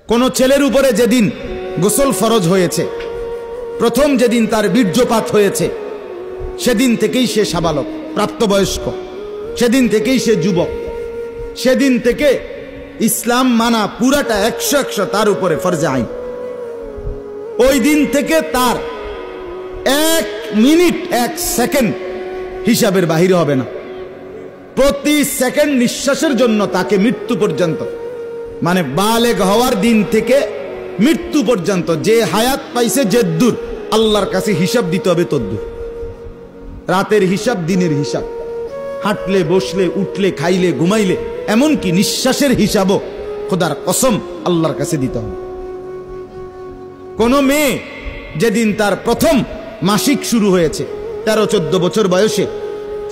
কোন ছেলের উপরে যেদিন গোসল ফরজ হয়েছে, প্রথম যেদিন তার বীর্যপাত হয়েছে, সেদিন থেকেই সে সাবালক, প্রাপ্তবয়স্ক, সেদিন থেকেই সে যুবক, সেদিন থেকে ইসলাম মানা পুরাটা 100% তার উপরে ফরজে আইন। ওই দিন থেকে তার 1 মিনিট 1 সেকেন্ড হিসাবের বাহিরে হবে না। প্রতি সেকেন্ড নিঃশ্বাসের জন্য তাকে মৃত্যু পর্যন্ত, মানে বালেগ হওয়ার দিন থেকে মৃত্যু পর্যন্ত যে হায়াত পাইছে যেদূর, আল্লাহর কাছে হিসাব দিতে হবে তদ্দূর। রাতের হিসাব, দিনের হিসাব, হাঁটলে, বসলে, উঠলে, খাইলে, ঘুমাইলে, এমনকি নিঃশ্বাসের হিসাবও খোদার কসম আল্লাহর কাছে দিতে হবে। কোন মেয়ে যেদিন তার প্রথম মাসিক শুরু হয়েছে 13-14 বছর বয়সে,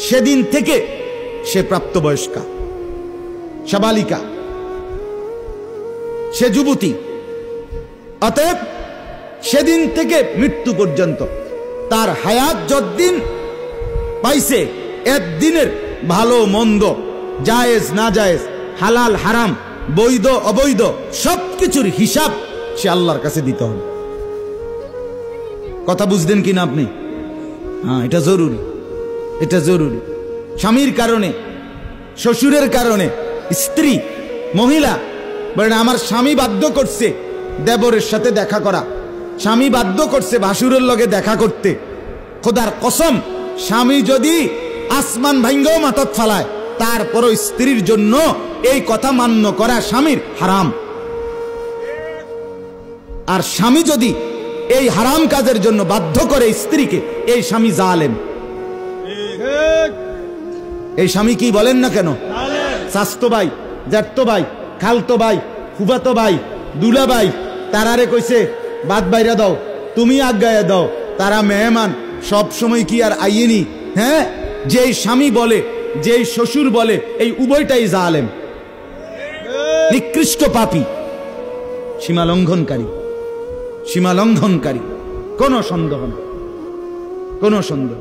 সেদিন থেকে সে প্রাপ্তবয়স্কা, সাবালিকা, সে যুবতী। অতএব সেদিন থেকে মৃত্যু পর্যন্ত তার হায়াত যতদিন পাইছে, একদিনের ভালো মন্দ, জায়েজ না জায়েজ, হালাল হারাম, বৈধ অবৈধ, সবকিছুর হিসাব সে আল্লাহর কাছে দিতে হবে। কথা বুঝলেন কিনা আপনি? হ্যাঁ, এটা জরুরি, এটা জরুরি। স্বামীর কারণে, শ্বশুরের কারণে, স্ত্রী, মহিলা বলেন আমার স্বামী বাধ্য করছে দেবরের সাথে দেখা করা, স্বামী বাধ্য করছে ভাসুরের লগে দেখা করতে। খোদার কসম, স্বামী যদি আসমান ভাঙ্গাও মাথাত ফালায়, তারপরও স্ত্রীর জন্য এই কথা মান্য করা স্বামীর হারাম। আর স্বামী যদি এই হারাম কাজের জন্য বাধ্য করে স্ত্রীকে, এই স্বামী জালেম। এই স্বামী কি বলেন না কেন? চাচতো ভাই, জ্যাঠতো ভাই, খালতো ভাই, ফুফাতো ভাই, দুলা ভাই, তারারে কইছে বাদ বাইরা দাও, তুমি আজ্ঞায় দাও, তারা মেহমান, সব সময় কি আর আইয়েনি? হ্যাঁ, যেই স্বামী বলে, যেই শ্বশুর বলে, এই উভয়টাই জালেম, নিকৃষ্ট পাপী, সীমা লঙ্ঘনকারী, সীমা লঙ্ঘনকারী। কোনো সন্দেহ না, কোনো সন্দেহ।